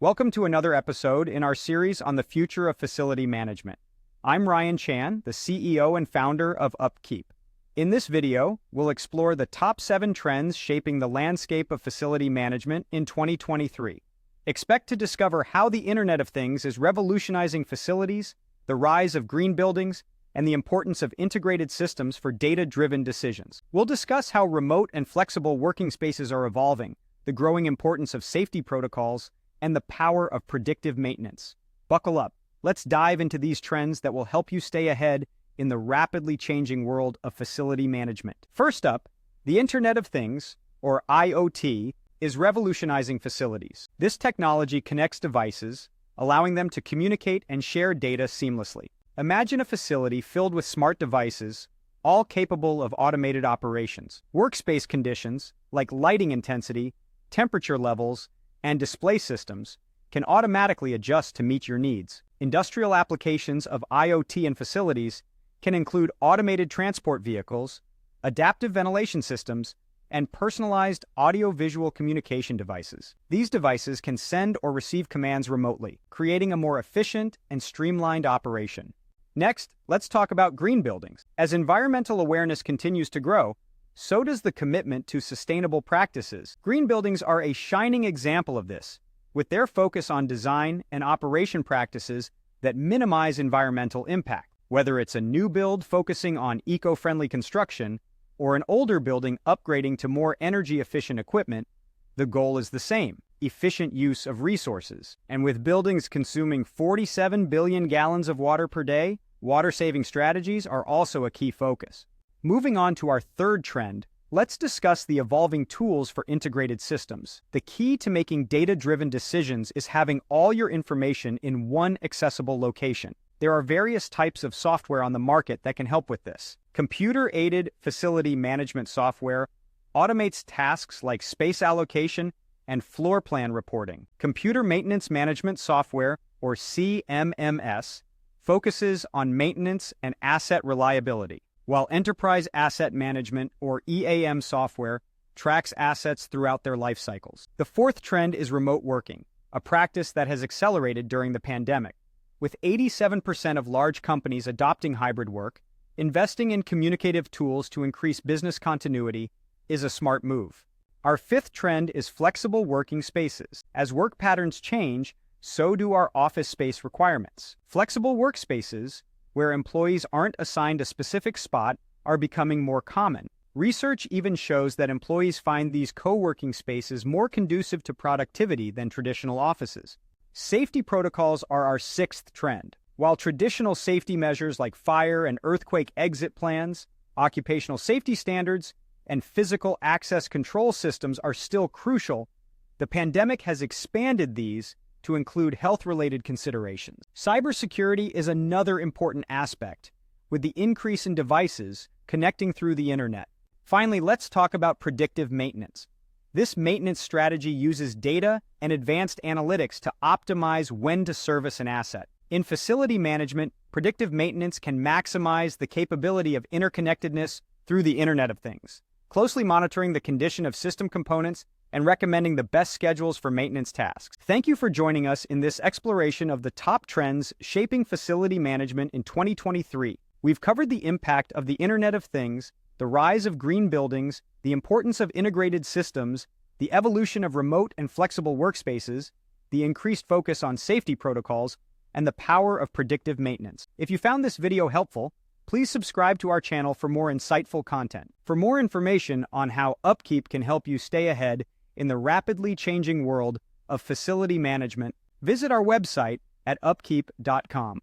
Welcome to another episode in our series on the future of facility management. I'm Ryan Chan, the CEO and founder of UpKeep. In this video, we'll explore the top 7 trends shaping the landscape of facility management in 2023. Expect to discover how the Internet of Things is revolutionizing facilities, the rise of green buildings, and the importance of integrated systems for data-driven decisions. We'll discuss how remote and flexible working spaces are evolving, the growing importance of safety protocols, and the power of predictive maintenance. Buckle up. Let's dive into these trends that will help you stay ahead in the rapidly changing world of facility management. First up, the Internet of Things, or IoT, is revolutionizing facilities. This technology connects devices, allowing them to communicate and share data seamlessly. Imagine a facility filled with smart devices, all capable of automated operations. Workspace conditions, like lighting intensity, temperature levels, and display systems, can automatically adjust to meet your needs. Industrial applications of IoT in facilities can include automated transport vehicles, adaptive ventilation systems, and personalized audio-visual communication devices. These devices can send or receive commands remotely, creating a more efficient and streamlined operation. Next, let's talk about green buildings. As environmental awareness continues to grow, so does the commitment to sustainable practices. Green buildings are a shining example of this, with their focus on design and operation practices that minimize environmental impact. Whether it's a new build focusing on eco-friendly construction or an older building upgrading to more energy-efficient equipment, the goal is the same: efficient use of resources. And with buildings consuming 47 billion gallons of water per day, water-saving strategies are also a key focus. Moving on to our third trend, let's discuss the evolving tools for integrated systems. The key to making data-driven decisions is having all your information in one accessible location. There are various types of software on the market that can help with this. Computer-aided facility management software automates tasks like space allocation and floor plan reporting. Computer maintenance management software, or CMMS, focuses on maintenance and asset reliability, while enterprise asset management, or EAM software, tracks assets throughout their life cycles. The fourth trend is remote working, a practice that has accelerated during the pandemic. With 87% of large companies adopting hybrid work, investing in communicative tools to increase business continuity is a smart move. Our fifth trend is flexible working spaces. As work patterns change, so do our office space requirements. Flexible workspaces, where employees aren't assigned a specific spot, are becoming more common. Research even shows that employees find these co-working spaces more conducive to productivity than traditional offices. Safety protocols are our sixth trend. While traditional safety measures like fire and earthquake exit plans, occupational safety standards, and physical access control systems are still crucial, the pandemic has expanded these to include health-related considerations. Cybersecurity is another important aspect, with the increase in devices connecting through the internet. Finally, let's talk about predictive maintenance. This maintenance strategy uses data and advanced analytics to optimize when to service an asset. In facility management, predictive maintenance can maximize the capability of interconnectedness through the Internet of Things, closely monitoring the condition of system components and recommending the best schedules for maintenance tasks. Thank you for joining us in this exploration of the top trends shaping facility management in 2023. We've covered the impact of the Internet of Things, the rise of green buildings, the importance of integrated systems, the evolution of remote and flexible workspaces, the increased focus on safety protocols, and the power of predictive maintenance. If you found this video helpful, please subscribe to our channel for more insightful content. For more information on how UpKeep can help you stay ahead in the rapidly changing world of facility management, visit our website at upkeep.com.